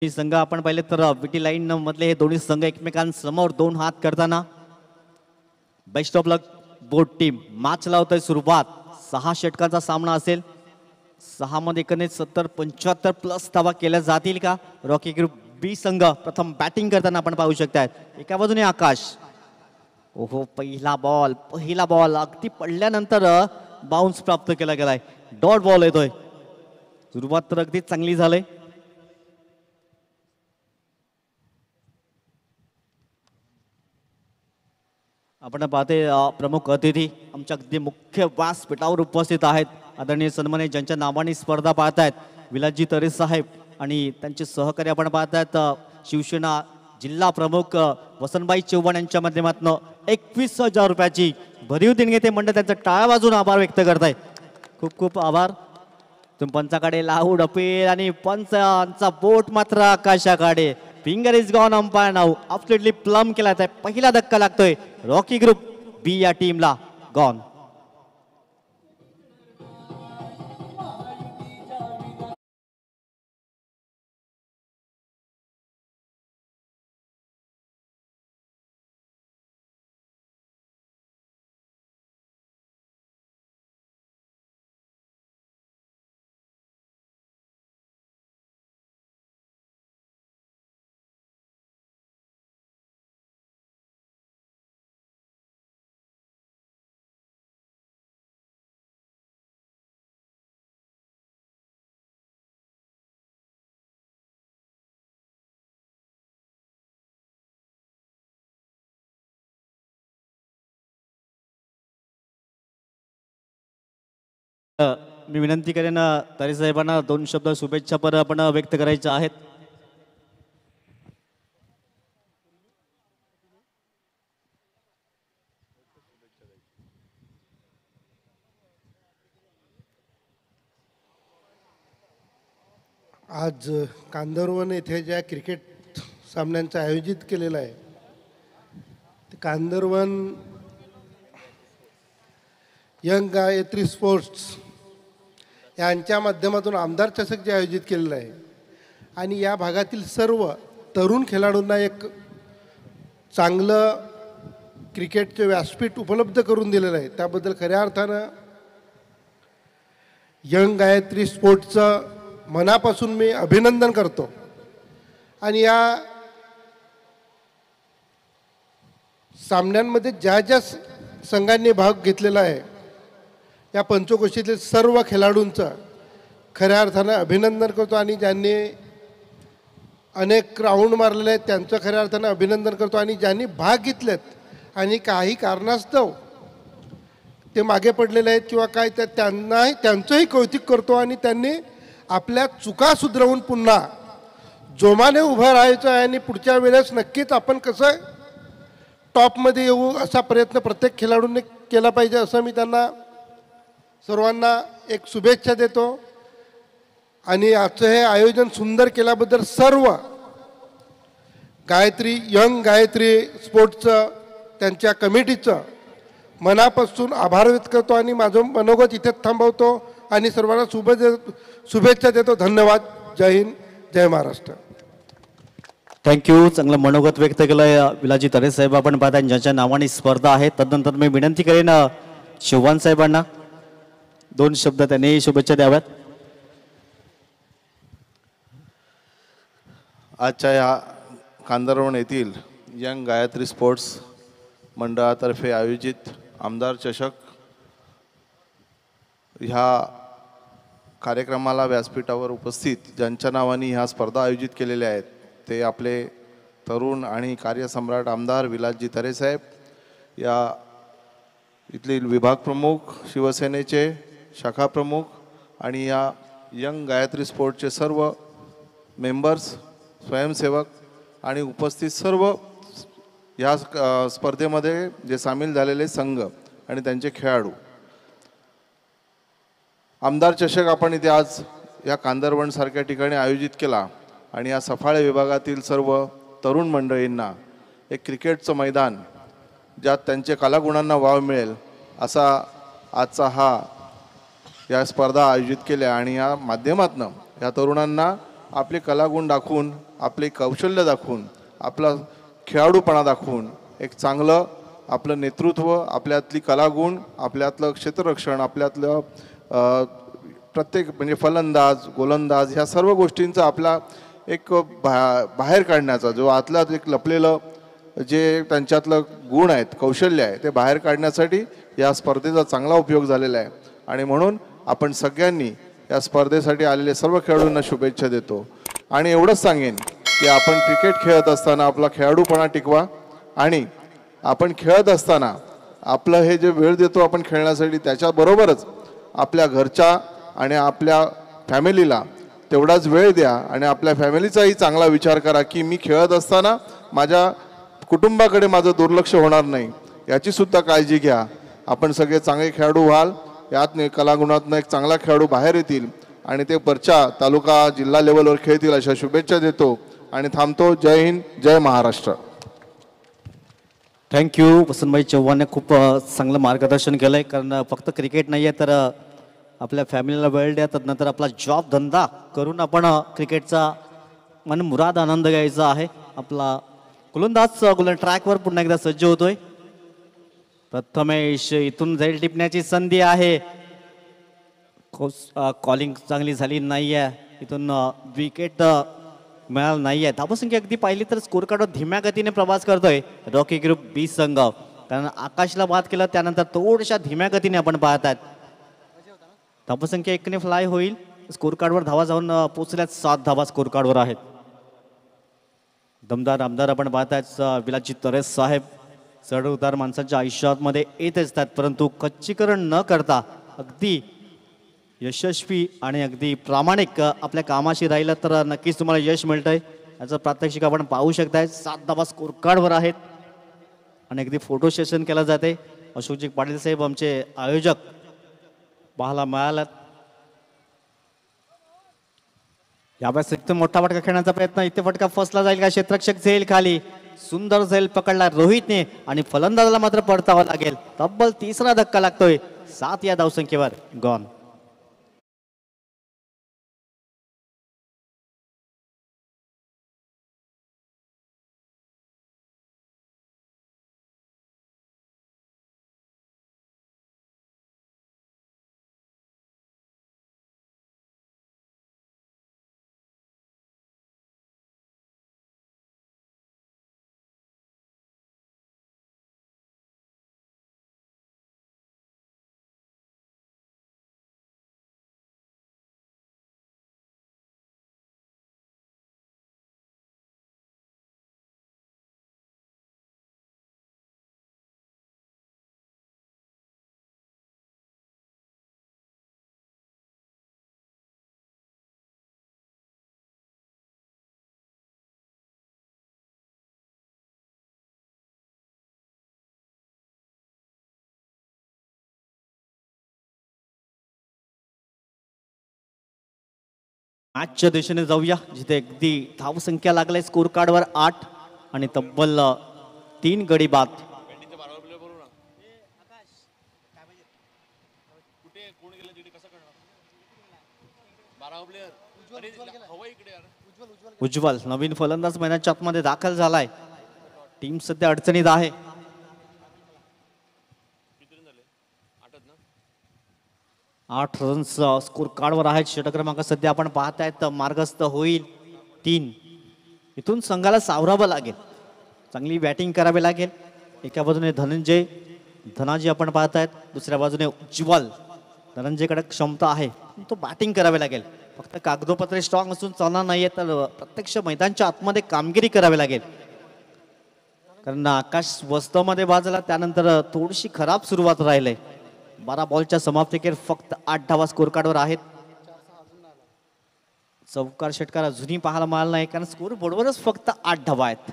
हे संघ आपण पाहिले तर विटी लाईन मधले हे दोन्ही संघ एकमेकांसमोर दोन हात करताना best of luck boat team match लावतोय सुरुवात 6 षटकांचा सामना असेल 6 मध्ये एकंदरीत 70-75 प्लस धावा केल्या जातील का रॉकी ग्रुप बी संघ प्रथम बॅटिंग करताना आपण पाहू शकताय एका बाजूने आकाश ओहो पहिला बॉल अगदी पडल्यानंतर बाउन्स प्राप्त केला गेलाय डॉट बॉल येतोय सुरुवात तर अगदी चांगली झाली आपण पाहते प्रमुख अतिथी आमच्या अगदी मुख्य व्यासपीठावर उपस्थित आहेत आदरणीय सन्मान्य ज्यांच्या नावाने स्पर्धा पाहतायत विलासजी तरे साहेब आणि त्यांचे सहकारी आपण पाहतायत शिवसेना जिल्हा प्रमुख वसंतबाई चव्हाण यांच्या माध्यमातून 21,000 रुपयाची भरीव देणगी ते मंडळ त्यांचा टाळ्या वाजून आभार व्यक्त करताय खूप खूप आभार तुम्ही पंचाकडे लाऊड अपील आणि पंचांचा बोट मात्र आकाशाकडे finger is gone umpire now absolutely plumb केला आहे पहिला धक्का लागतोय रॉकी ग्रुप बी या टीमला गॉन मी विनंती करेन तरे साहेबांना 2 शब्द शुभेच्छा पर आपण व्यक्त करायचे आहेत आज कांदरवन येथे ज्या क्रिकेट सामन्यांचं आयोजित केलेलं आहे ते कांदरवन यंग गायत्री स्पोर्ट्स यांच्या माध्यमातून आमदार चषक जे आयोजित केलेलं आहे आणि या भागातील सर्व तरुण खेळाडूंना एक चांगलं क्रिकेटचे व्यासपीठ उपलब्ध करून दिलेलं आहे त्याबद्दल खऱ्या अर्थानं यंग गायत्री स्पोर्ट्सचं मनापासून मी अभिनंदन करतो आणि या सामन्यांमध्ये ज्या ज्या संघांनी भाग घेतलेला आहे या पंचकोशीतील सर्व खेळाडूंचं खऱ्या अर्थानं अभिनंदन करतो आणि ज्यांनी अनेक राऊंड मारलेले आहेत त्यांचं खऱ्या अर्थानं अभिनंदन करतो आणि ज्यांनी भाग घेतलेत आणि काही कारणास्तव ते मागे पडलेले आहेत किंवा काय त्यांचंही कौतुक करतो आणि त्यांनी आपल्या चुका सुधरवून पुन्हा जोमाने उभं राहायचं आहे आणि पुढच्या वेळेस नक्कीच आपण कसं टॉपमध्ये येऊ असा प्रयत्न प्रत्येक खेळाडूंनी केला पाहिजे असं मी त्यांना सर्वांना एक शुभेच्छा देतो आणि आजचं हे आयोजन सुंदर केल्याबद्दल सर्व यंग गायत्री स्पोर्ट्सचं त्यांच्या कमिटीचं मनापासून आभार व्यक्त करतो आणि माझं मनोगत इथेच थांबवतो आणि सर्वांना शुभेच्छा देतो धन्यवाद जय हिंद जय महाराष्ट्र थँक्यू चांगलं मनोगत व्यक्त केलंय विलाजी तरे साहेब आपण पाहता ज्यांच्या नावाने स्पर्धा आहे तदनंतर मी विनंती करेन चव्हाण साहेबांना 2 शब्द त्यांनी शुभेच्छा द्याव्यात आजच्या या कांदरवन येथील यंग गायत्री स्पोर्ट्स मंडळातर्फे आयोजित आमदार चषक ह्या कार्यक्रमाला व्यासपीठावर उपस्थित ज्यांच्या नावाने ह्या स्पर्धा आयोजित केलेल्या आहेत ते आपले तरुण आणि कार्यसम्राट आमदार विलासजी तरे साहेब या इथले विभाग प्रमुख शिवसेनेचे शाखा प्रमुख आणि या यंग गायत्री स्पोर्टचे सर्व मेंबर्स स्वयंसेवक आणि उपस्थित सर्व या स्पर्धेमध्ये जे सामील झालेले संघ आणि त्यांचे खेळाडू आमदार चषक आपण इथे आज या कांदरवन सारख्या ठिकाणी आयोजित केला आणि या सफाळे विभागातील सर्व तरुण मंडळींना एक क्रिकेटचं मैदान ज्यात त्यांचे कलागुणांना वाव मिळेल असा आजचा हा या स्पर्धा आयोजित केल्या आणि या माध्यमातून या तरुणांना आपले कलागुण दाखवून, आपले कौशल्य दाखवून, आपला खेळाडूपणा दाखवून एक चांगलं आपलं नेतृत्व, आपल्यातली कलागुण, आपल्यातलं क्षेत्ररक्षण, आपल्यातलं प्रत्येक म्हणजे फलंदाज, गोलंदाज ह्या सर्व गोष्टींचा आपला एक बाहेर काढण्याचा जो आतल्यात एक लपलेलं जे त्यांच्यातलं गुण आहेत, कौशल्य आहे, ते बाहेर काढण्यासाठी या स्पर्धेचा चांगला उपयोग झालेला आहे. आणि म्हणून आपण सगळ्यांनी या स्पर्धेसाठी आलेले सर्व खेळाडूंना शुभेच्छा देतो. आणि एवढंच सांगेन की आपण क्रिकेट खेळत असताना आपला खेळाडूपणा टिकवा आणि आपण खेळत असताना आपलं हे जे वेळ देतो आपण खेळण्यासाठी त्याच्याबरोबरच आपल्या घरच्या आणि आपल्या फॅमिलीला तेवढाच वेळ द्या आणि आपल्या फॅमिलीचाही चांगला विचार करा की मी खेळत असताना माझ्या कुटुंबाकडे माझं दुर्लक्ष होणार नाही याची सुद्धा काळजी घ्या. आपण सगळे चांगले खेळाडू व्हाल, यात कलागुणातनं एक चांगला खेळाडू बाहेर येतील आणि ते वरच्या तालुका जिल्हा लेवलवर खेळतील अशा शुभेच्छा देतो आणि थांबतो. जय हिंद, जय महाराष्ट्र. थँक्यू. वसंतभाई चव्हाणने खूप चांगलं मार्गदर्शन केलं आहे. कारण फक्त क्रिकेट नाही आहे तर आपल्या फॅमिलीला वेळ द्या, नंतर आपला जॉब धंदा करून आपण क्रिकेटचा मनमुराद आनंद घ्यायचा आहे. आपला गोलंदाज ट्रॅकवर पुन्हा एकदा सज्ज होतोय. प्रथमेश इथून झेल टिपण्याची संधी आहे. कॉलिंग चांगली झाली नाही आहे, इथून विकेट मिळालं नाही आहे. धावसंख्या अगदी पाहिली तर स्कोर कार्डवर धीम्या गतीने प्रवास करतोय रॉकी ग्रुप बी संघ. कारण आकाशला बाद केलं त्यानंतर थोड्याशा धीम्या गतीने आपण पाहतात. धावसंख्या 1ने फ्लाय होईल. स्कोर कार्डवर धावा जाऊन पोहोचल्यात 7 धावा स्कोर कार्डवर आहेत. दमदार आमदार आपण पाहताच विलाजी तरेस साहेब चढ उतार माणसांच्या आयुष्यामध्ये येत असतात, परंतु खच्चीकरण न करता अगदी यशस्वी आणि अगदी प्रामाणिक आपल्या कामाशी राहिलं तर नक्कीच तुम्हाला यश मिळतंय. याचं प्रात्यक्षिक आपण पाहू शकताय. 7 धावा स्कोर कार्डवर आहेत आणि अगदी फोटो सेशन केलं जाते. अशोकजी पाटील साहेब आमचे आयोजक पाहायला मिळालात. यावेळेस एकदम मोठा फटका खेळण्याचा प्रयत्न, इथे फटका फसला जाईल का? क्षेत्ररक्षक झेल खाली, सुंदर झेल पकडला रोहितने आणि फलंदाजाला मात्र परतावा लागेल. तब्बल 3रा धक्का लागतोय. 7 या धावसंख्येवर गॉन. मॅचच्या दिशेने जाऊया जिथे अगदी धावसंख्या लागलाय स्कोर कार्डवर 8 आणि तब्बल 3 गडी बाद. उज्ज्वल नवीन फलंदाज मैदानाच्या आतमध्ये दाखल झालाय. टीम सध्या अडचणीत आहे. 8 रन्स स्कोर कार्डवर आहेत. षटक क्रमांक सध्या आपण पाहतायत मार्गस्थ होईल 3. इथून संघाला सावरावं लागेल, चांगली बॅटिंग करावी लागेल. एका बाजूने धनाजी आपण पाहतायत, दुसऱ्या बाजूने उज्ज्वल. धनंजयकडे क्षमता आहे, तो बॅटिंग करावी लागेल. फक्त कागदोपत्रे स्ट्रॉंग असून चालणार नाहीये, तर प्रत्यक्ष मैदानच्या आतमध्ये कामगिरी करावी लागेल. कारण आकाश वस्तवमध्ये बाजला त्यानंतर थोडीशी खराब सुरुवात राहिली. 12 बॉलच्या समाप्तीखेर फक्त 8 धावा स्कोर कार्डवर आहेत. चौकार षटकार अजूनही पाहायला मिळाला नाही, कारण स्कोर बोर्डवरच फक्त 8 धावा आहेत.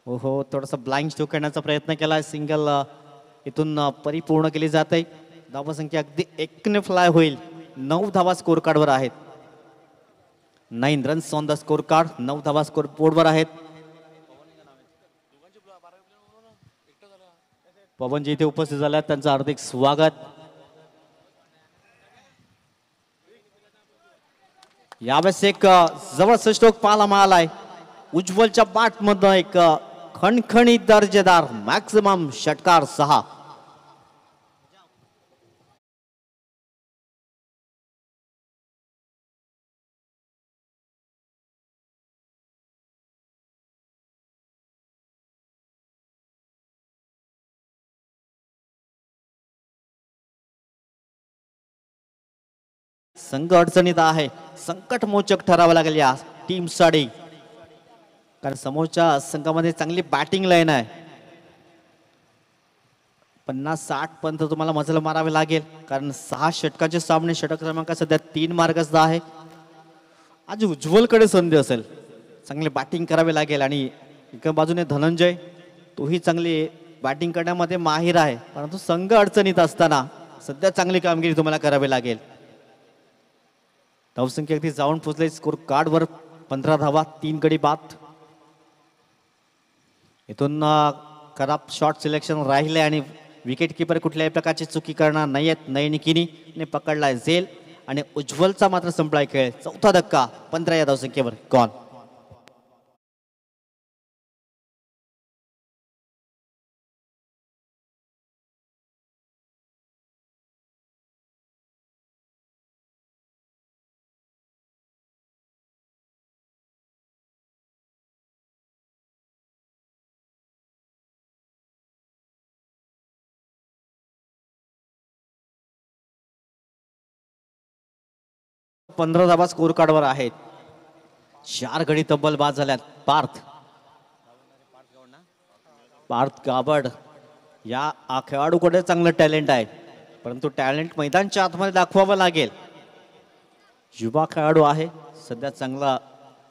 हो, थोडासा ब्लाइंड स्ट्रोक करण्याचा प्रयत्न केला. सिंगल इथून परिपूर्ण केली जाते. धावसंख्या अगदी 1ने फ्लाय होईल. 9 धावा स्कोर कार्डवर आहेत. 9 runs on the score card. 9 धावा स्कोर बोर्डवर आहेत. पवनजी इथे उपस्थित झाल्यात, त्यांचं हार्दिक स्वागत. यावेळेस एक जबरदस्त स्ट्रोक पाहायला मिळालाय. उज्ज्वलच्या बॅट मधनं एक खणखणीत दर्जेदार मॅक्सिमम षटकार 6. संघ अडचणीत आहे. संकटमोचक ठरावं लागेल या टीम साठी, कारण समोरच्या संघामध्ये चांगली बॅटिंग लाईन आहे. 50-60 पर्यंत तुम्हाला मजल मारावे लागेल, कारण 6 षटकाचे सामने. षटक क्रमांक सध्या 3 मार्कचा आहे. आज उज्ज्वलकडे संधी असेल, चांगली बॅटिंग करावी लागेल. आणि एका बाजूने धनंजय, तोही चांगली बॅटिंग करण्यामध्ये माहिर आहे, परंतु संघ अडचणीत असताना सध्या चांगली कामगिरी तुम्हाला करावी लागेल. धावसंख्या अगदी जाऊन पोहोचले. स्कोर कार्डवर 15 धावा, 3 गडी बाद. इथून खराब शॉट सिलेक्शन राहिले आणि विकेट किपर कुठल्याही प्रकारची चुकी करणार नाहीयेत. नयनिकीने पकडलाय झेल आणि उज्ज्वलचा मात्र संपलाय खेळ. चौथा धक्का 15 या धावसंख्येवर गॉन. पंधरा धावा स्कोर कार्डवर आहेत. 4 गडी तब्बल बाद झाल्यात. पार्थ गाबड या खेळाडूकडे चांगलं टॅलेंट आहे, परंतु टॅलेंट मैदानच्या आतमध्ये दाखवावं लागेल. युवा खेळाडू आहे, सध्या चांगला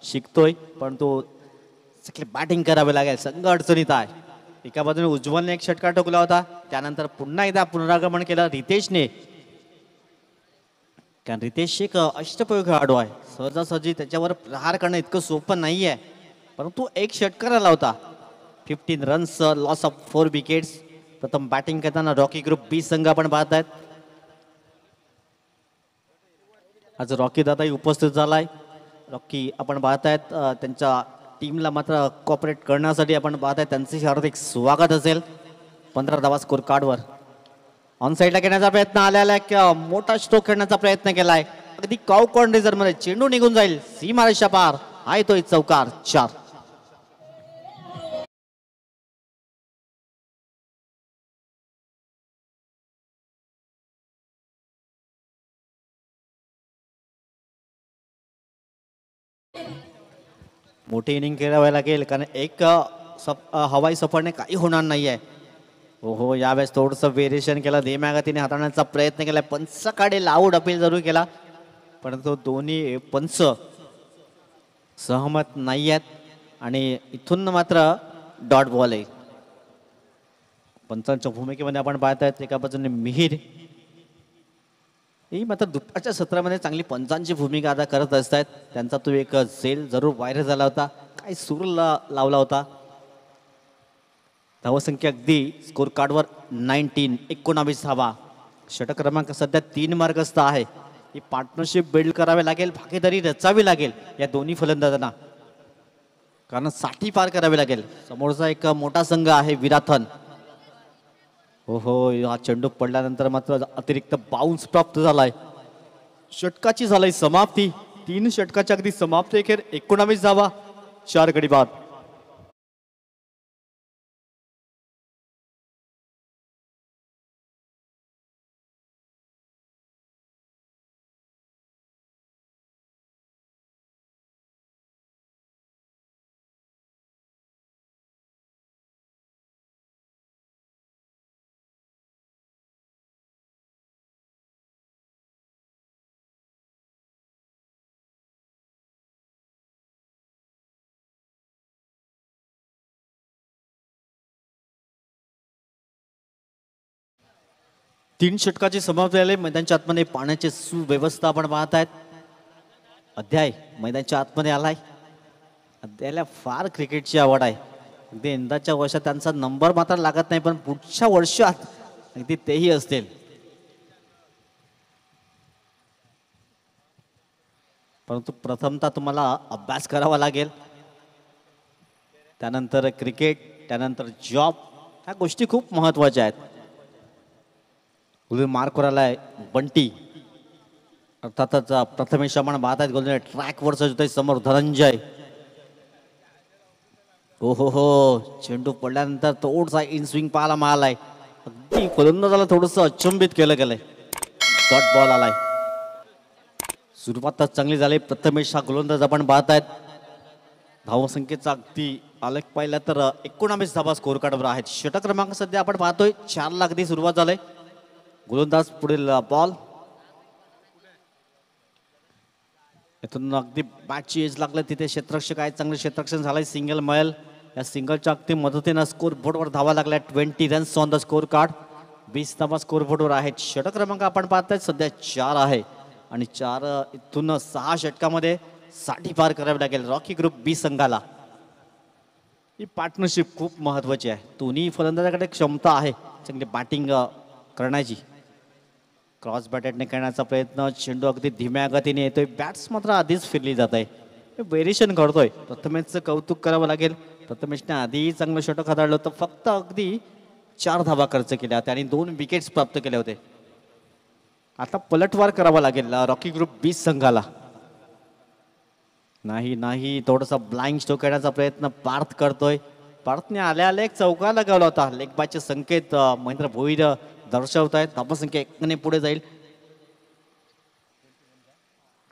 शिकतोय, परंतु चांगली बॅटिंग करावी लागेल. संघ अडचणीत आहे. एका बाजूने उज्ज्वलने एक षटकार ठोकला होता, त्यानंतर पुन्हा एकदा पुनरागमन केलं रितेशने. कारण रितेश एक अष्टपैलू खेळाडू आहे. सहजासहजी त्याच्यावर प्रहार करणं इतकं सोपं नाही आहे, परंतु एक षटकार आला होता. 15 रन्स, लॉस ऑफ 4 विकेट्स. प्रथम बॅटिंग करताना रॉकी ग्रुप बी संघ आपण पाहत आहेत. आज रॉकी दादाही उपस्थित झालाय. रॉकी आपण पाहत आहेत, त्यांच्या टीमला मात्र कॉपरेट करण्यासाठी आपण पाहत आहेत. त्यांचे हार्दिक स्वागत असेल. 15 धावा स्कोर कार्डवर. ऑन साईडला घेण्याचा प्रयत्न आलेला आहे, मोठा स्ट्रोक खेळण्याचा प्रयत्न केलाय. अगदी काउ कॉर्नर मध्ये चेंडू निघून जाईल सीमारेषा पार. आहे तो चौकार 4. मोठी इनिंग खेळावी लागेल, कारण एक हवाई सफरने काही होणार नाहीये. हो, यावेळेस थोडंसं व्हेरिएशन केलं. धीम्यागतीने हाताळण्याचा प्रयत्न केला. पंचाकडे आऊट अपील जरूर केला, परंतु दोन्ही पंच सहमत नाही आहेत आणि इथून मात्र डॉट बॉल आहे. पंचांच्या भूमिकेमध्ये आपण पाहत आहेत, एका बाजूने मिहिर ही मात्र दुपारच्या सत्रामध्ये चांगली पंचांची भूमिका अदा करत असतात. त्यांचा तो एक झेल जरूर व्हायरल झाला होता, काय सूर लावला होता. धावसंख्या अगदी स्कोर कार्डवर 19 धावा. षटक क्रमांक सध्या 3 मार्कस्थ आहे. ही पार्टनरशिप बिल्ड करावी लागेल, भागीदारी रचावी लागेल या दोन्ही फलंदाजांना, कारण 60 पार करावी लागेल. समोरचा एक मोठा संघ आहे विराथन. हो, हा चेंडू पडल्यानंतर मात्र अतिरिक्त बाउन्स प्राप्त झालाय. षटकाची झालाय समाप्ती. 3 षटकाची अगदी समाप्ती. अखेर 19 धावा, 4 गडी बाद. तीन षटकाची समाप्ती झाली. मैदानच्या आतमध्ये पाण्याची सुव्यवस्था आपण पाहत आहेत. अध्याय मैदानच्या आतमध्ये आलाय. अध्यायला फार क्रिकेटची आवड आहे. अगदी यंदाच्या वर्षात त्यांचा नंबर मात्र लागत नाही, पण पुढच्या वर्षात अगदी तेही असतील. परंतु प्रथमतः तुम्हाला अभ्यास करावा लागेल, त्यानंतर क्रिकेट, त्यानंतर जॉब, ह्या गोष्टी खूप महत्त्वाच्या आहेत. उद्या मार्क करायला बंटी, अर्थातच प्रथमेश आपण पाहत आहेत गोलंदाज ट्रॅकवरचा होते समोर धनंजय. हो हो हो, चेंडू पडल्यानंतर थोडासा इन स्विंग पाहायला मिळालाय. अगदी फलंदाजाला थोडंसं अचंबित केलं गेलंय. डॉट बॉल आलाय. सुरुवातच चांगली झाली. प्रथमेश हा गोलंदाज आपण पाहत आहेत. धावसंख्येचा अगदी आलेख पाहिला तर 19 धावा स्कोर कार्डवर आहेत. षटक क्रमांक सध्या आपण पाहतोय 4 ला अगदी सुरुवात झाली. गोलंदाज पुढील बॉल, इथून अगदी बॅटची एज लागलं तिथे क्षेत्ररक्षक आहे. चांगलं क्षेत्ररक्षण झालंय. सिंगल मिळेल. या सिंगलच्या अगदी मदतीनं स्कोर बोर्डवर धावा लागल्या. 20 runs on the score card. 20 धावा स्कोर बोर्डवर आहेत. षटक क्रमांक आपण पाहताय सध्या 4 आहे आणि 4 इथून 6 षटकामध्ये 60 पार करावे लागेल रॉकी ग्रुप बी संघाला. ही पार्टनरशिप खूप महत्वाची आहे. दोन्ही फलंदाजाकडे क्षमता आहे चांगली बॅटिंग करण्याची. क्रॉस बॅटेटने करण्याचा प्रयत्न. चेंडू अगदी धीम्या गतीने येतोय. बॅट्स मात्र आधीच फिरली जात आहे. व्हेरिएशन करतोय. प्रथमेशचं कौतुक करावं लागेल. प्रथमेशने आधीही चांगलं षटक हाताळलं होतं. फक्त अगदी 4 धावा खर्च केल्या होत्या आणि 2 विकेट्स प्राप्त केले होते. आता पलटवार करावा लागेल रॉकी ग्रुप बी संघाला. नाही नाही, थोडासा ब्लाइंड स्ट्रोक करण्याचा प्रयत्न पार्थ करतोय. पार्थने आल्या आल्या एक चौका लगावला होता. लेगबायचे संकेत महेंद्र भोईर दर्शवत आहेत. धावसंख्या 1 ने पुढे जाईल.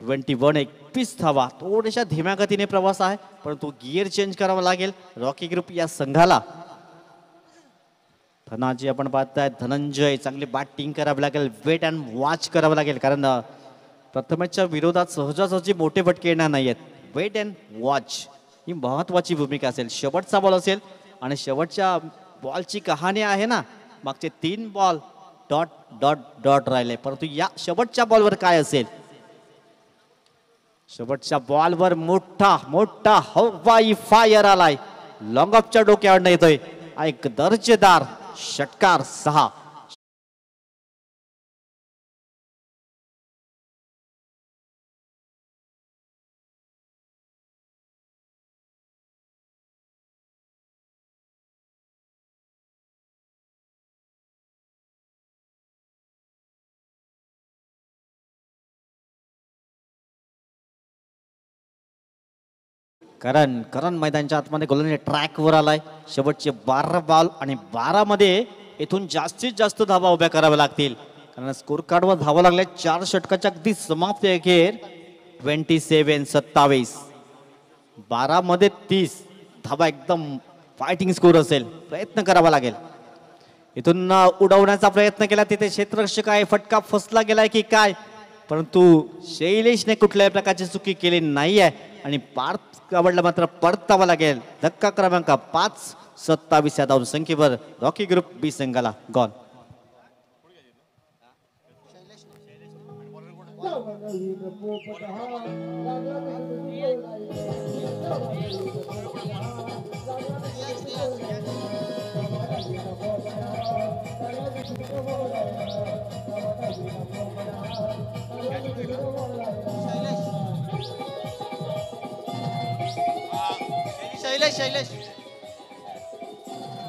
21 धावा. थोड्याशा धीम्या गतीने प्रवास आहे, परंतु गिअर चेंज करावा लागेल रॉकी ग्रुप या संघाला. धनाजी आपण पाहताय. धनंजय, चांगली बॅटिंग करावी लागेल. वेट अँड वॉच करावं लागेल, कारण प्रथमेशच्या विरोधात सहजासहजी मोठे फटके येणार नाहीयेत. वेट अँड वॉच ही महत्वाची भूमिका असेल. शेवटचा बॉल असेल आणि शेवटच्या बॉलची कहाणी आहे ना, मागचे 3 बॉल डॉट डॉट डॉट राहिले, परंतु या शेवटच्या बॉलवर काय असेल. शेवटच्या बॉलवर मोठा मोठा हवाई फायर आलाय. लॉंग ऑफच्या डोक्यावर येतोय. एक दर्जेदार षटकार 6. करण मैदानच्या आतमध्ये गोलंदाज ट्रॅकवर आलाय. शेवटचे 12 बॉल आणि 12 मध्ये इथून जास्तीत जास्त धावा उभ्या कराव्या लागतील, कारण स्कोर कार्डवर धावा लागल्या 4 षटकाच्या अगदी समाप्ती अखेर. 27-27. 12 मध्ये 30 धावा एकदम फायटिंग स्कोर असेल. प्रयत्न करावा लागेल. इथून उडवण्याचा प्रयत्न केला, तिथे क्षेत्ररक्षक आहे. फटका फसला गेलाय की काय, परंतु शैलेशने कुठल्याही प्रकारची चुकी केली नाही आहे आणि पार्थ आवडला मात्र परतावा लागेल. धक्का क्रमांक 5. 27 या धाव संख्येवर रॉकी ग्रुप बी संघाला गॉन.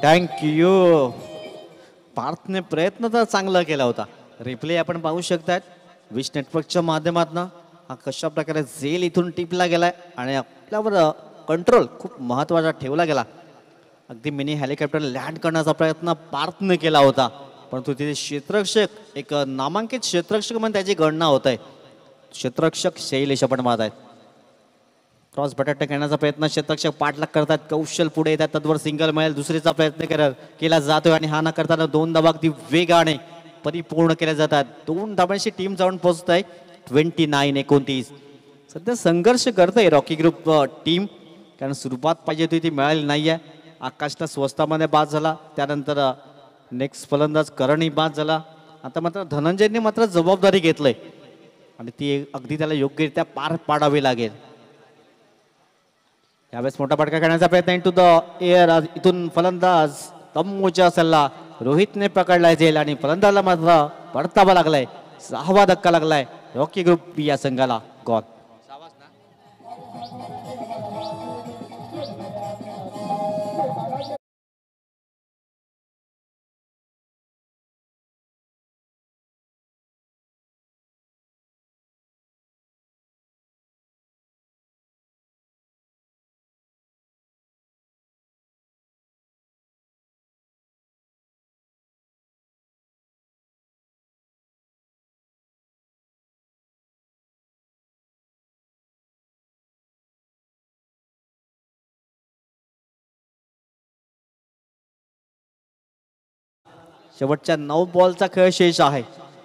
थँक्यू. पार्थने प्रयत्न तर चांगला केला होता. रिप्ले आपण पाहू शकतात विश नेटवर्कच्या माध्यमातून. हा कशा प्रकारे झेल इथून टिपला गेलाय आणि आपल्यावर कंट्रोल खूप महत्वाचा ठेवला गेला. अगदी मिनी हेलिकॉप्टर लँड करण्याचा प्रयत्न पार्थने केला होता, परंतु तिथे क्षेत्ररक्षक एक नामांकित क्षेत्ररक्षक म्हणून त्याची गणना होत आहे. क्षेत्ररक्षक शैलेश आपण पाहत आहेत. क्रॉस बटाटे खेळण्याचा प्रयत्न क्षेत्ररक्षक पाठलाग करतात. कौशल पुढे येतात. तत्वर सिंगल मिळेल. दुसरीचा प्रयत्न केला जातोय आणि हा न करताना 2 धावा अगदी वेगाने परिपूर्ण केल्या जातात. 2 धावांची टीम जाऊन पोहोचत आहे. 29-29. सध्या संघर्ष करतोय रॉकी ग्रुप टीम, कारण सुरुवात पाहिजे होती ती मिळाली नाहीये. आकाशला स्वस्तामध्ये बाद झाला. त्यानंतर नेक्स्ट फलंदाज करणही बाद झाला. आता मात्र धनंजयने मात्र जबाबदारी घेतलंय आणि ती अगदी त्याला योग्यरित्या पार पाडावी लागेल. यावेळेस मोठा फटका खेळण्याचा प्रयत्न इंटू द एअर. इथून फलंदाज तम्मूच्या सल्ला रोहितने पकडलाय झेल आणि फलंदाजाला मात्र परतावा लागलाय. 6वा धक्का लागलाय रॉकी ग्रुप बी या संघाला गॉन. शेवटच्या 9 बॉलचा खेळ शेष आहे.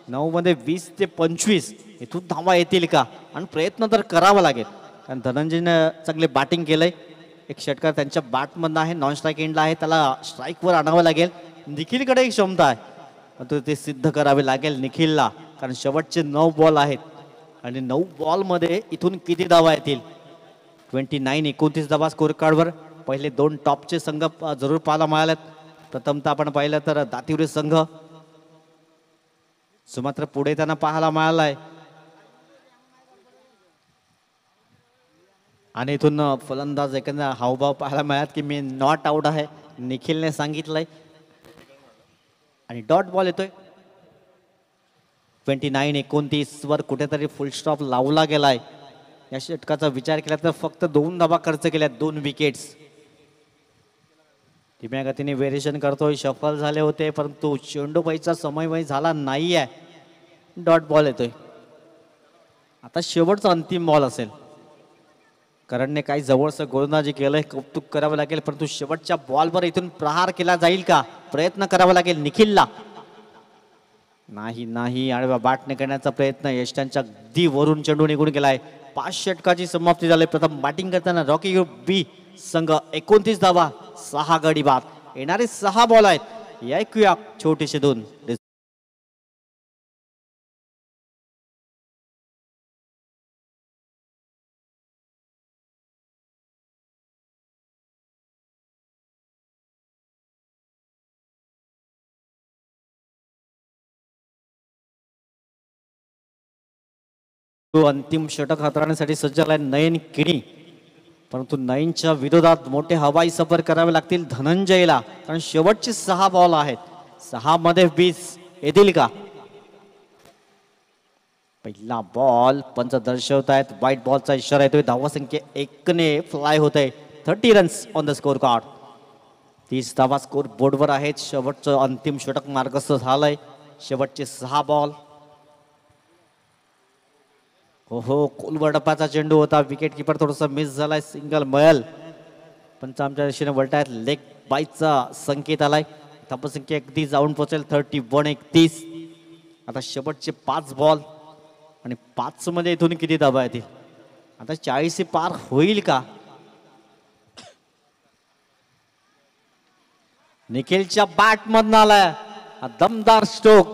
9 मध्ये 20 ते 25 इथून धावा येतील का, आणि प्रयत्न तर करावा लागेल कारण धनंजयनं चांगले बॅटिंग केलंय. एक षटकार त्यांच्या बॅटमधनं आहे, नॉन स्ट्राईक एंडला आहे, त्याला स्ट्राईकवर आणावं लागेल. निखिलकडे एक क्षमता आहे, पण ते सिद्ध करावे लागेल निखिलला, कारण शेवटचे 9 बॉल आहेत आणि 9 बॉलमध्ये इथून किती धावा येतील. 29-29 धावा स्कोर कार्डवर. पहिले 2 टॉपचे संघ जरूर पाहायला मिळालेत. प्रथमतः आपण पाहिलं तर दातिवरी संघ सुमात्र पुढे त्यांना पाहायला मिळालाय, आणि इथून फलंदाज एखादा हावभाव पाहायला मिळाला की मी नॉट आउट आहे, निखिलने सांगितलंय, आणि डॉट बॉल येतोय. 29-29 वर कुठेतरी फुल स्टॉप लावला गेलाय. या षटकाचा विचार केला तर फक्त 2 धावा खर्च केल्या, 2 विकेट्स. धीम्या गतीने व्हेरिएशन करतोय, शफल झाले होते परंतु चेंडूबाईचा समयवय झाला नाहीये. डॉट बॉल येतोय. आता शेवटचा अंतिम बॉल असेल. करणने काही जवळचं गोलंदाजी केलंय, कौतुक करावं लागेल, परंतु शेवटच्या बॉलवर इथून प्रहार केला जाईल का, प्रयत्न करावा लागेल निखिलला. नाही आडव्या बॅटने करण्याचा प्रयत्न, यष्टांच्या अगदी वरून चेंडू निघून गेलाय. 5 षटकाची समाप्ती झाली. प्रथम बॅटिंग करताना रॉकी ग्रुप बी संघ 29 धावा, 6 गडी बाद. येणारे 6 बॉल आहेत. ऐकूया छोटेसे 2. अंतिम षटक हाताळण्यासाठी सज्ज झालाय नयन किणी, परंतु नयनच्या विरोधात मोठे हवाई सफर करावे लागतील धनंजयला, कारण शेवटचे 6 बॉल आहेत. 6 मध्ये 20 येतील का. पहिला बॉल पंच दर्शवत आहेत, व्हाईट बॉलचा इशारा येतोय. धावा संख्या 1 ने फ्लाय होत आहे. 30 runs on the score card. 30 धावा स्कोर बोर्डवर आहेत. शेवटचं अंतिम षटक मार्गस्थ झालंय. शेवटचे 6 बॉल. हो खोलवर डपाचा चेंडू होता, विकेट किपर थोडासा मिस झालाय, सिंगल मिळेल. पंच आमच्या दिशेने वळतायत, लेग बाईचा संकेत आलाय. धावसंख्या अगदी जाऊन पोहोचेल 31-31. आता शेवटचे 5 बॉल आणि 5 मध्ये इथून किती धावा येतील. आता 40 पार होईल का. निखिलच्या बॅट मधून आलाय दमदार स्ट्रोक,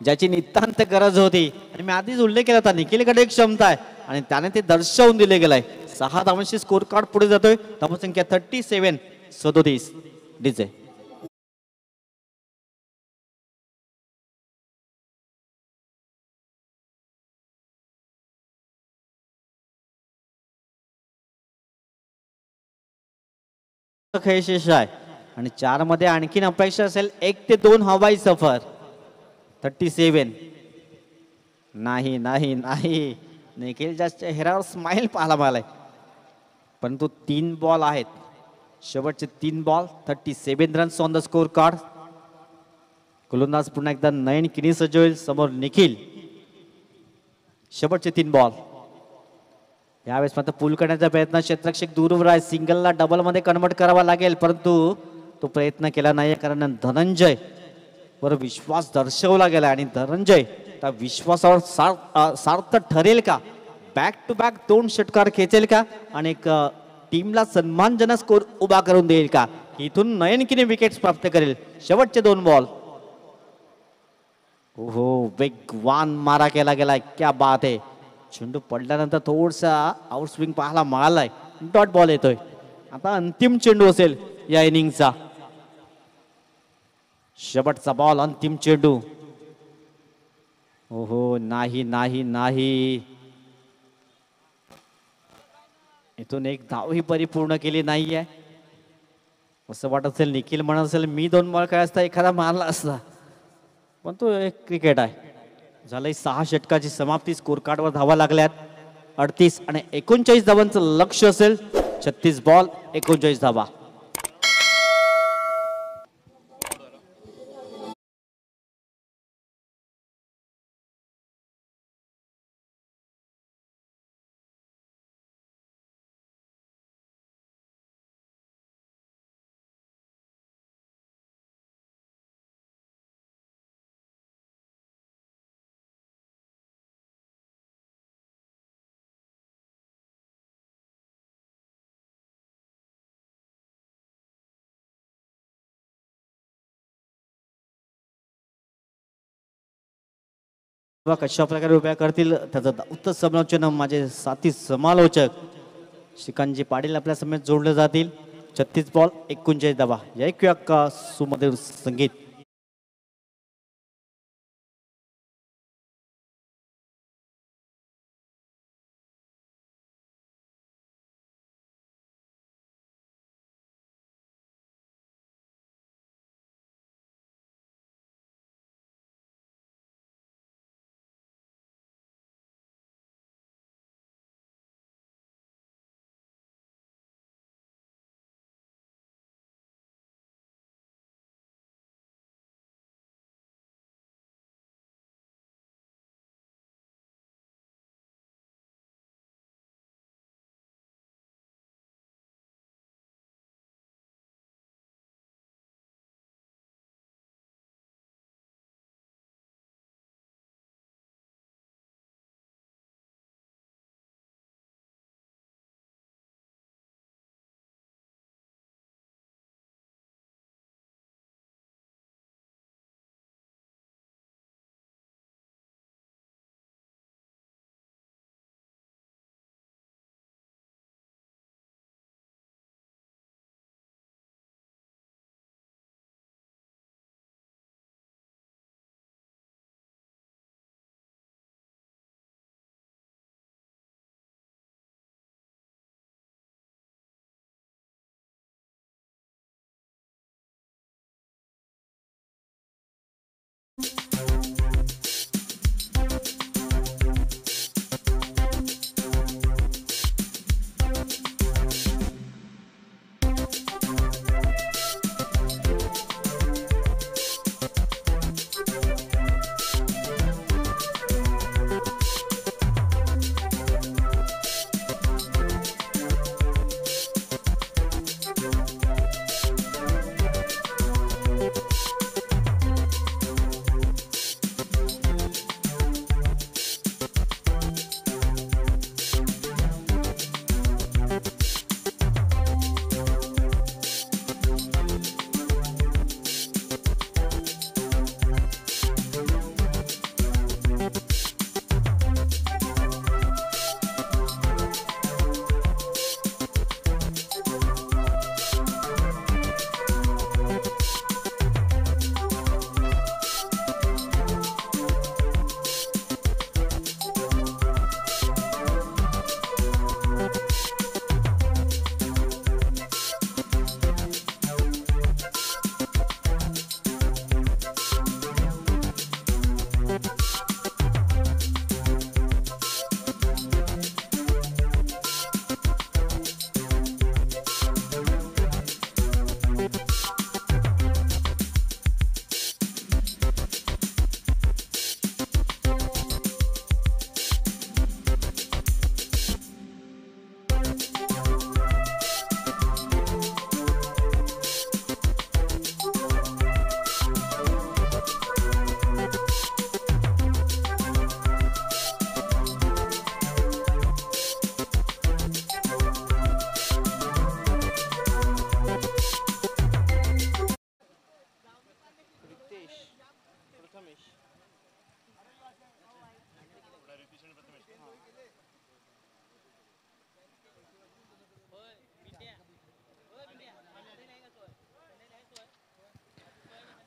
ज्याची नितांत गरज होती, आणि मी आधीच उल्लेख केला होता निखिलकडे एक क्षमता आहे आणि त्याने ते दर्शवून दिले गेलाय. 6 धावांशी स्कोर कार्ड पुढे जातोय. धावसंख्या 37 डीजे. खेळ शेष आहे आणि 4 मध्ये आणखीन अपेक्षा असेल 1 ते 2 हवाई सफर. 37. नाही निखिलच्या चेहऱ्यावर स्माइल पाहायला मिळालाय, परंतु 3 बॉल आहेत. शेवटचे 3 ball. 37 runs on the score card. गोलंदाज पुन्हा एकदा नयन किनी सज्ज होईल, समोर निखिल. शेवटचे 3 बॉल. यावेळेस मात्र पूल करण्याचा प्रयत्न, क्षेत्ररक्षक दूरवर आहे, सिंगलला डबल मध्ये कन्वर्ट करावा लागेल, परंतु तो प्रयत्न केला नाही, कारण धनंजय वर विश्वास दर्शवला गेला आणि धनंजय त्या विश्वासावर सार्थ ठरेल का. बॅक टू बॅक 2 षटकार खेचेल का आणि एक टीमला सन्मानजनक स्कोर उभा करून देईल का. इथून नयन किनी विकेट्स प्राप्त करेल. शेवटचे 2 बॉल. हो वेगवान मारा केला गेलाय, क्या बात आहे. चेंडू पडल्यानंतर थोडसा आउटस्विंग पाहायला मिळालाय. डॉट बॉल येतोय. आता अंतिम चेंडू असेल या इनिंगचा. शेवटचा बॉल, अंतिम चेंडू. हो नाही. इथून एक धावही परिपूर्ण केली नाहीये. असं वाटत असेल निखिल म्हणत असेल मी 2 बॉल काय असता एखादा मारला असता, पण तो एक क्रिकेट आहे. झालंय 6 षटकाची समाप्ती. स्कोर कार्डवर धावा लागल्यात 38 आणि 39 धावांचं लक्ष असेल. 36 बॉल 39 धावा. कशा प्रकारे उभ्या करतील त्याचं उत्तर समालोचन माझे साथी समालोचक श्रीकांतजी पाटील आपल्या समेत जोडले जातील. 36 बॉल 39 धावा. या ऐकूया का सुमधुर संगीत.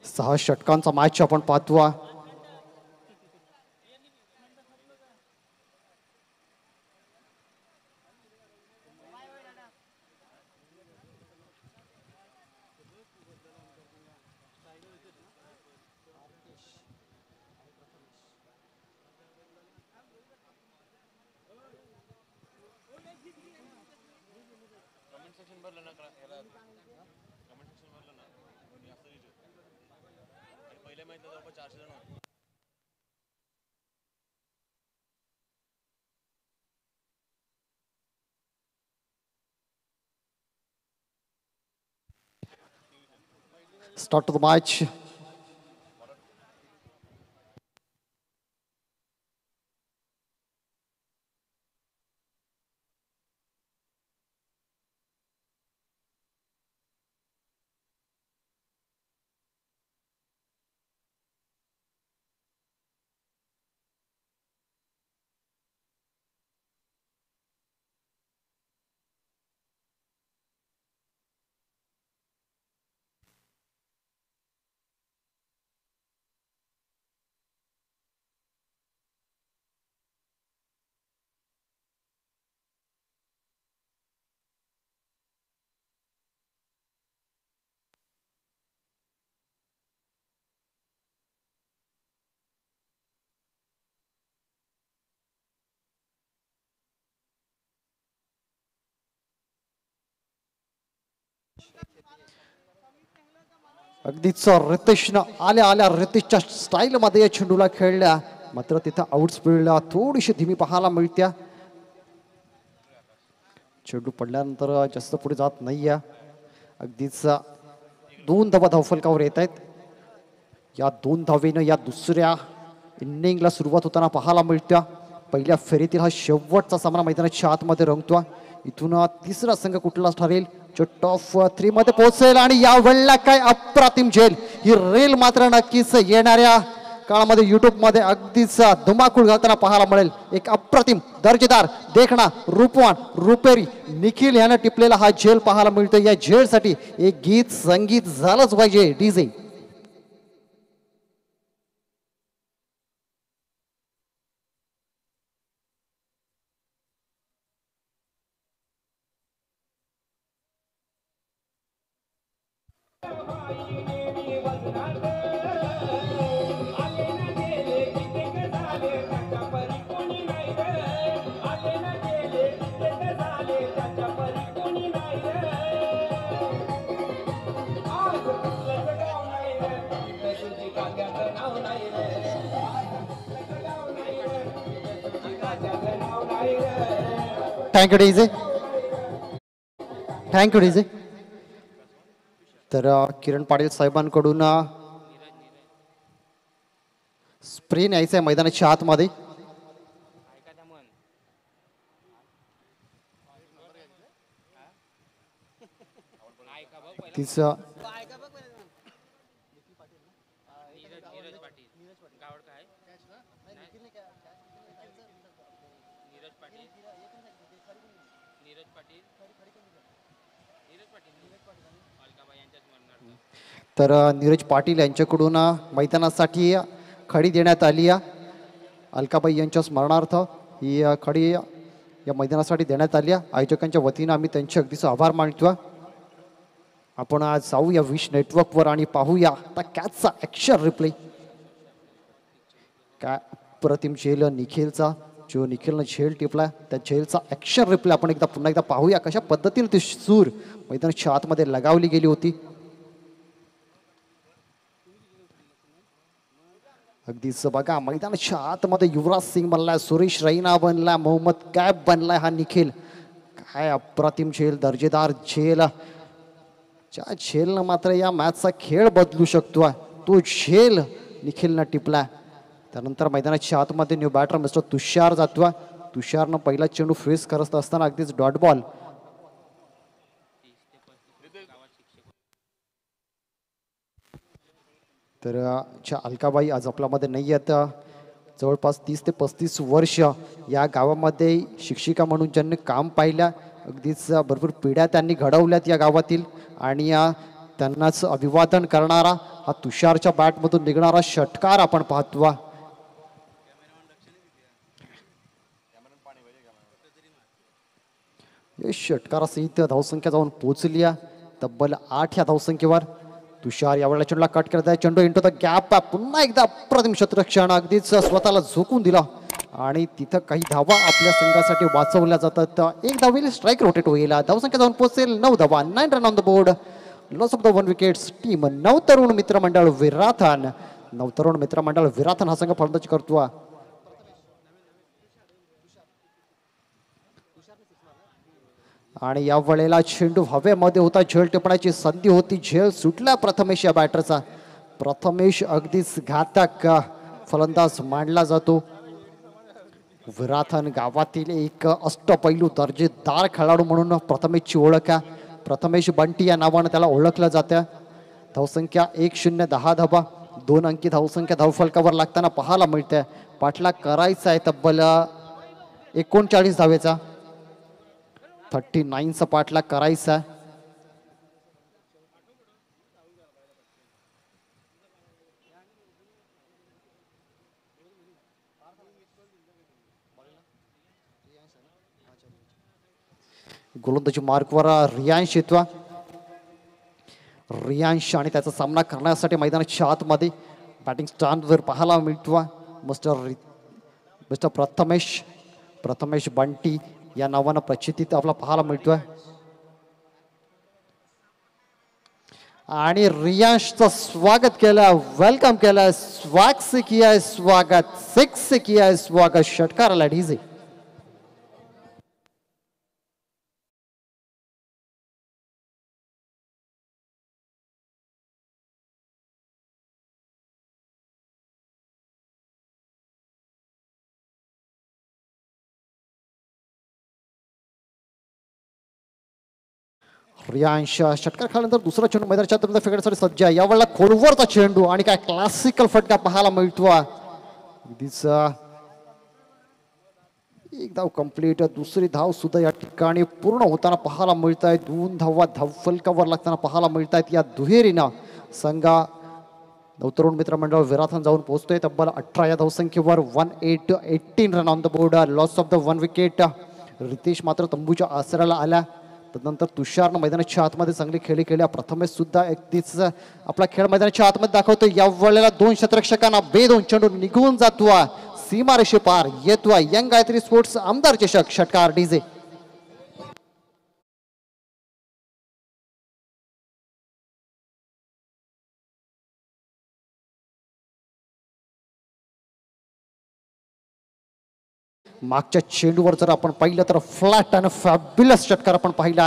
सहा षटकांचा मॅच आपण पाहतो. Start of the match. अगदीच रितेशनं आल्या आल्या रितेशच्या स्टाईलमध्ये या चेंडूला खेळल्या, मात्र तिथं आउट स्पीडला थोडीशी धीमी पाहायला मिळत्या. चेंडू पडल्यानंतर जास्त पुढे जात नाहीये. अगदीच 2 धावा धावफलकावर येत आहेत. या 2 धावेनं या दुसऱ्या इनिंगला सुरुवात होताना पाहायला मिळत्या. पहिल्या फेरीतील हा शेवटचा सामना मैदानाच्या आतमध्ये रंगतो. इथून तिसरा संघ कुठला ठरेल जो टॉप 3 मध्ये पोहोचेल. आणि या वेळेला काय अप्रतिम झेल, ही रेल मात्र नक्कीच येणाऱ्या काळामध्ये युट्यूब मध्ये अगदीच धुमाकूळ घालताना पाहायला मिळेल. एक अप्रतिम दर्जेदार देखणा रूपवान रुपेरी निखिल यानं टिपलेला हा झेल पाहायला मिळतो. या झेलसाठी एक गीत संगीत झालंच पाहिजे. DJ thank you DJ, thank you DJ. तर किरण पाटील साहेबांकडून स्प्रे न्यायचं आहे मैदानाच्या आतमध्ये. तिचं तर नीरज पाटील यांच्याकडून मैदानासाठी खडी देण्यात आली आहे. अलकाबाई यांच्या स्मरणार्थ ही खडी या मैदानासाठी देण्यात आली आहे. आयोजकांच्या वतीनं आम्ही त्यांचे अगदीच आभार मानतो. आपण आज जाऊया विश नेटवर्कवर आणि पाहूया आता कॅचचा ॲक्शन रिप्ले. काय अप्रतिम झेल निखिलचा, जो निखिलनं झेल टिपला त्या झेलचा ॲक्शन रिप्ले आपण पुन्हा एकदा पाहूया. कशा पद्धतीने ती सूर मैदानाच्या आतमध्ये लगावली गेली होती. अगदीच बघा मैदानाच्या आतमध्ये युवराज सिंग बनलाय, सुरेश रैना बनलाय, मोहम्मद कैफ बनलाय हा निखिल. काय अप्रतिम झेल, दर्जेदार झेल. ज्या झेलनं मात्र या मॅचचा खेळ बदलू शकतो तो झेल निखिलनं टिपला. त्यानंतर मैदानाच्या आतमध्ये न्यू बॅटर मिस्टर तुषार जातोय. तुषारनं पहिला चेंडू फेस करत असताना अगदीच डॉट बॉल. तर अलकाबाई आज आपल्यामध्ये नाही आहेत. जवळपास 30 ते 35 वर्ष या गावामध्ये शिक्षिका म्हणून ज्यांनी काम पाहिलं, अगदीच भरपूर पिढ्या त्यांनी घडवल्यात या गावातील. आणि त्यांनाच अभिवादन करणारा हा तुषारच्या बॅटमधून निघणारा षटकार आपण पाहतो. षटकारासहित धावसंख्या जाऊन पोहोचली तब्बल 8 या धावसंख्येवर. तुषार यावेळेला चेंडूला कट करत आहे. चेंडू इंटू द गॅप. पुन्हा एकदा अप्रतिम क्षेत्ररक्षण, अगदीच स्वतःला झोकून दिला आणि तिथं काही धावा आपल्या संघासाठी वाचवल्या जातात. एक धावेल स्ट्राईक रोटेट होईल. धावसंख्या जाऊन पोहोचेल 9 धावा. 9 run on the board. Loss of the 1 wickets. Team Navtarun Mitramandal Virathan. नवतरुण मित्रमंडळ विराथन हा संघ फलंदाजी करतो. आणि या वेळेला चेंडू हवेमध्ये होता. झेल टिपण्याची संधी होती. झेल सुटला प्रथमेश या बॅटरचा. प्रथमेश अगदीच घातक फलंदाज मानला जातो. विराथन गावातील एक अष्टपैलू दर्जेदार खेळाडू म्हणून प्रथमेशची ओळख आहे. प्रथमेश बंटी या नावानं त्याला ओळखलं जातं. धावसंख्या 1-0, 10 धावा. 2 अंकी धावसंख्या धावफलकावर लागताना पाहायला मिळते. पाठलाग करायचा आहे तब्बल 39 धावेचा. 39चा पाठलाग करायचा. गोलंदाजी मार्कवर रियांश येतो. रियांश आणि त्याचा सामना करण्यासाठी मैदानाच्या आतमध्ये बॅटिंग स्टँडवर पाहायला मिळतो मिस्टर प्रथमेश बंटी या नावानं प्रचितीत आपला पाहायला मिळतोय. आणि रियांशचं स्वागत केलं, वेलकम केलं, स्वाग से किया स्वागत, सिक्स से किया स्वागत, षटकाराला डीजे. रियांश षटकार खाल्यानंतर दुसरा चेंडू मैदानाच्या आतमध्ये फेकण्यासाठी सज्ज आहे. यावेळेला खोलवरचा चेंडू आणि काय क्लासिकल फटका पाहायला मिळतो. अगदीच एक धाव कंप्लीट, दुसरी धाव सुद्धा या ठिकाणी पूर्ण होताना पाहायला मिळत आहे. 2 धावा धावफलकावर लागताना पाहायला मिळत आहेत. या दुहेरीनं संघा तरुण मित्र मंडळ विराथन जाऊन पोहोचतोय. तब्बल 18 या धावसंख्येवर 18 run on the board. Loss of the 1 wicket. Ritesh मात्र तंबूच्या आसऱ्याला आला. तदनंतर तुषारनं मैदानाच्या आतमध्ये चांगली खेळी केल्या. प्रथमेश सुद्धा अगदीच आपला खेळ मैदानाच्या आतमध्ये दाखवतो. या वेळेला 2 क्षेत्ररक्षकांना बेधून चेंडू निघून जातो, सीमारेषे पार येतो. यंग गायत्री स्पोर्ट्स आमदार चषक षटकार डीजे. मागच्या चेंडूवर जर आपण पाहिलं तर फ्लॅट आणि फॅब्युलस षटकार आपण पाहिला.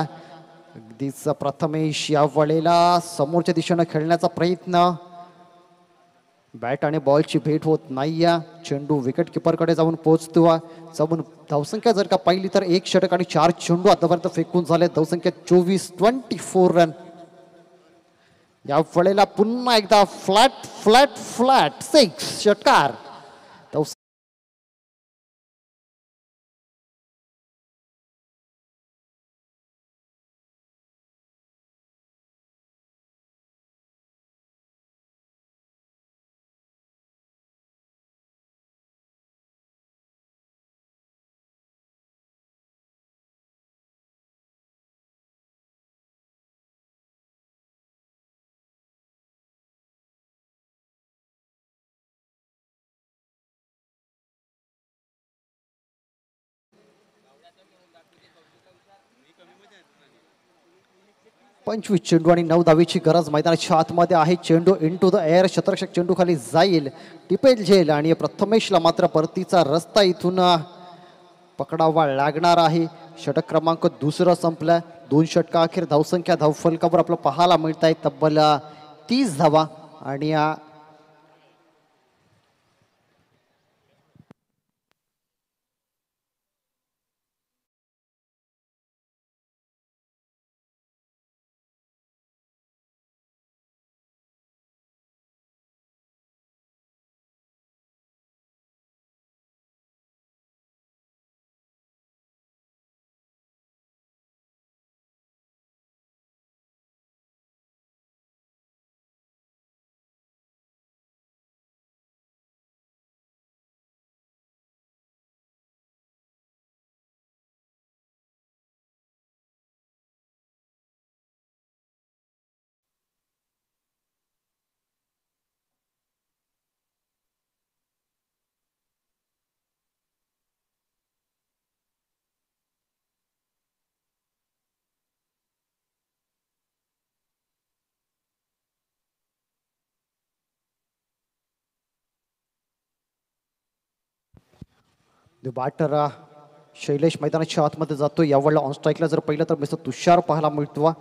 अगदीच प्रथमेश या वेळेला समोरच्या दिशेनं खेळण्याचा प्रयत्न, बॅट आणि बॉलची भेट होत नाही. चेंडू विकेट किपरकडे जाऊन पोहोचतो. जाऊन धावसंख्या जर का पाहिली तर 1 षटक आणि 4 चेंडू आतापर्यंत फेकून झाले. धावसंख्या 24 रन. या वेळेला पुन्हा एकदा फ्लॅट फ्लॅट फ्लॅट 6 षटकार. पंचवीस चेंडू आणि 9 धावेची गरज मैदानाच्या आतमध्ये आहे. चेंडू इनटू द एअर. क्षेत्ररक्षक चेंडू खाली जाईल, टिपेल झेल आणि प्रथमेशला मात्र परतीचा रस्ता इथून पकडावा लागणार आहे. षटक क्रमांक 2 संपला. 2 षटका अखेर धावसंख्या धावफलकावर आपलं पाहायला मिळत आहे तब्बल 30 धावा. आणि बॅटर शैलेश मैदानाच्या आतमध्ये जातो. यावेळेला ऑन स्ट्राईकला जर पहिलं तर मिस्टर तुषार पाहायला मिळतो.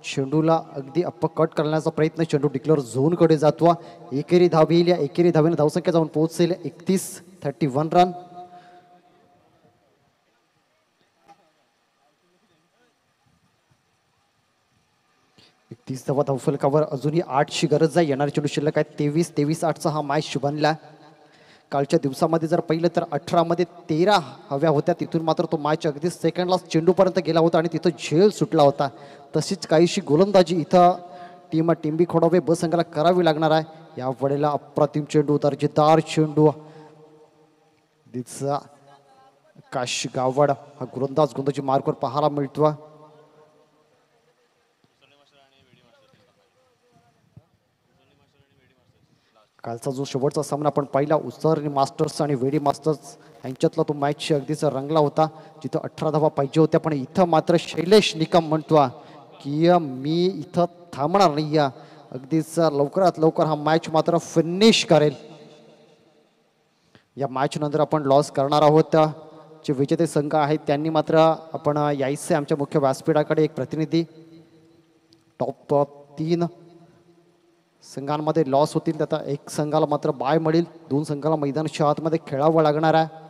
चेंडूला अगदी कट करण्याचा प्रयत्न. चेंडू डिक्लेअर झोनकडे जातो. एकेरी धाव येईल. या एकेरी धावेने धावसंख्या जाऊन पोहोचेल 31 रन. धावा धावफलकावर अजूनही 8ची गरज आहे. येणारे चेंडू शिल्लक आहे 23-8चा हा मॅच बनला. कालच्या दिवसामध्ये जर पाहिलं तर 18 मध्ये 13 हव्या होत्या. तिथून मात्र तो मॅच अगदी सेकंडला चेंडूपर्यंत गेला होता आणि तिथं झेल सुटला होता. तशीच काहीशी गोलंदाजी इथं टिंबी खोडावे ब संघाला करावी लागणार आहे. या वेळेला अप्रतिम चेंडू, दर्जेदार चेंडू. काश गावड हा गोलंदाजी मार्कवर पाहायला मिळतो. कालचा जो शेवटचा सामना आपण पाहिला उसरणी मास्टर्स आणि वेडी मास्टर्स यांच्यातला तो मॅच अगदीच रंगला होता. जिथं 18 धावा पाहिजे होत्या. पण इथं मात्र शैलेश निकम म्हणतो की मी इथं थांबणार नाही. अगदीच लवकरात लवकर हा मॅच मात्र फिनिश करेल. या मॅच नंतर आपण लॉस करणार आहोत. जे विजेते संघ आहेत त्यांनी मात्र आपण यायचे आमच्या मुख्य व्यासपीठाकडे. एक प्रतिनिधी टॉप 3 संघांमध्ये लॉस होतील. त्यात एक संघाला मात्र बाय मिळेल. 2 संघाला मैदानाच्या आतमध्ये खेळावं लागणार आहे.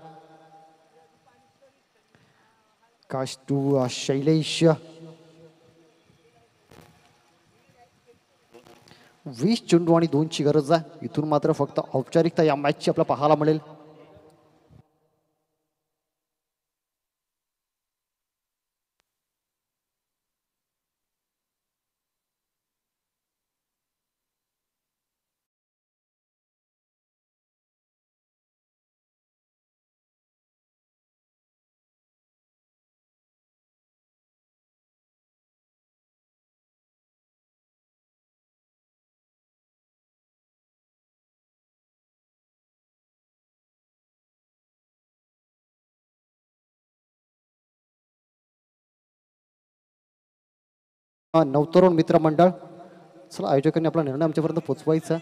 काश टू शैलेश 20 चेंडू आणि 2 ची गरज आहे. इथून मात्र फक्त औपचारिकता या मॅचची आपल्याला पाहायला मिळेल. नवतरुण मित्र मंडळ, चला आयोजकांनी आपला निर्णय आमच्यापर्यंत पोहोचवायचा.